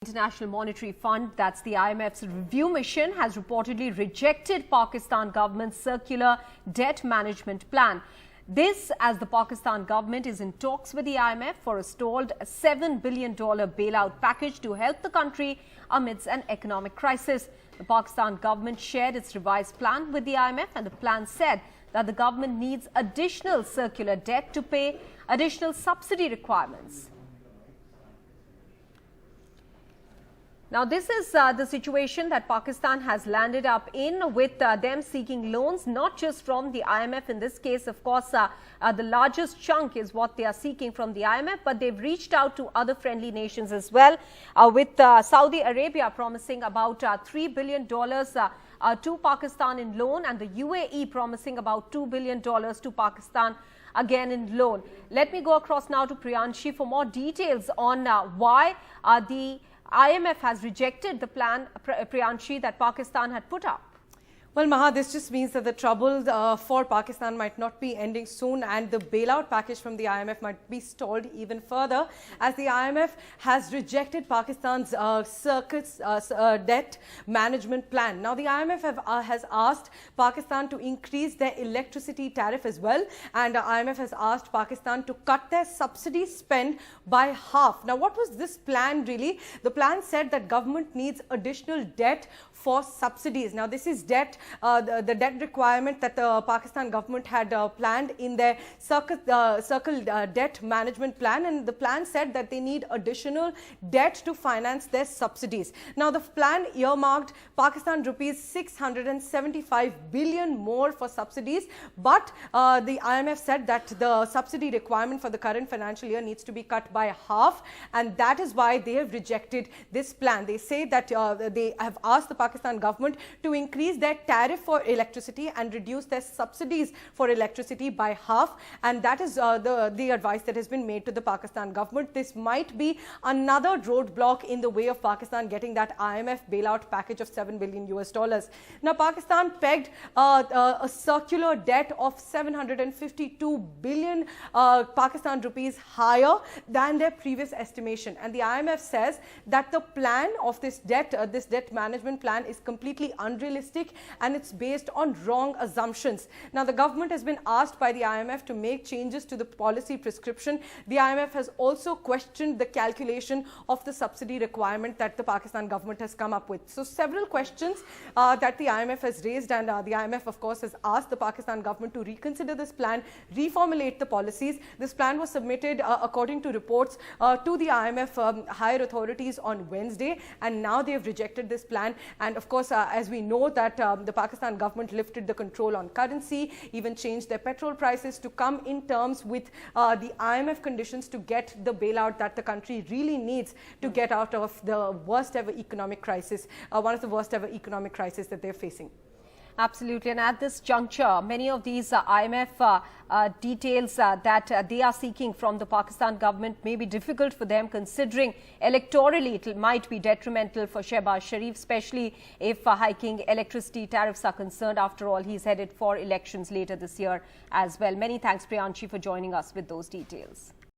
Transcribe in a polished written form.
International Monetary Fund, that's the IMF's review mission, has reportedly rejected Pakistan government's circular debt management plan. This as the Pakistan government is in talks with the IMF for a stalled $7 billion bailout package to help the country amidst an economic crisis. The Pakistan government shared its revised plan with the IMF, and the plan said that the government needs additional circular debt to pay additional subsidy requirements. Now, this is the situation that Pakistan has landed up in, with them seeking loans, not just from the IMF. In this case, of course, the largest chunk is what they are seeking from the IMF, but they've reached out to other friendly nations as well, with Saudi Arabia promising about $3 billion to Pakistan in loan, and the UAE promising about $2 billion to Pakistan again in loan. Let me go across now to Priyanshi for more details on why the IMF has rejected the plan, Priyanshi, that Pakistan had put up. Well, Maha, this just means that the trouble for Pakistan might not be ending soon, and the bailout package from the IMF might be stalled even further, as the IMF has rejected Pakistan's debt management plan. Now, the IMF has asked Pakistan to increase their electricity tariff as well, and the IMF has asked Pakistan to cut their subsidy spend by half. Now, what was this plan really? The plan said that government needs additional debt for subsidies. Now, this is debt, the debt requirement that the Pakistan government had planned in their circle debt management plan, and the plan said that they need additional debt to finance their subsidies. Now, the plan earmarked Pakistan Rupees 675 billion more for subsidies, but the IMF said that the subsidy requirement for the current financial year needs to be cut by half, and that is why they have rejected this plan. They say that they have asked the Pakistan government to increase their tariff for electricity and reduce their subsidies for electricity by half, and that is the advice that has been made to the Pakistan government. This might be another roadblock in the way of Pakistan getting that IMF bailout package of $7 billion US. Now, Pakistan pegged a circular debt of 752 billion Pakistan rupees higher than their previous estimation, and the IMF says that the plan of this debt management plan is completely unrealistic, and it's based on wrong assumptions. Now, the government has been asked by the IMF to make changes to the policy prescription. The IMF has also questioned the calculation of the subsidy requirement that the Pakistan government has come up with. So, several questions that the IMF has raised, and the IMF, of course, has asked the Pakistan government to reconsider this plan, reformulate the policies. This plan was submitted, according to reports, to the IMF higher authorities on Wednesday, and now they have rejected this plan. And of course, as we know that the Pakistan government lifted the control on currency, even changed their petrol prices to come in terms with the IMF conditions to get the bailout that the country really needs to get out of the worst ever economic crisis, one of the worst ever economic crises that they're facing. Absolutely. And at this juncture, many of these IMF details that they are seeking from the Pakistan government may be difficult for them, considering electorally it might be detrimental for Shehbaz Sharif, especially if hiking electricity tariffs are concerned. After all, he's headed for elections later this year as well. Many thanks, Priyanshi, for joining us with those details.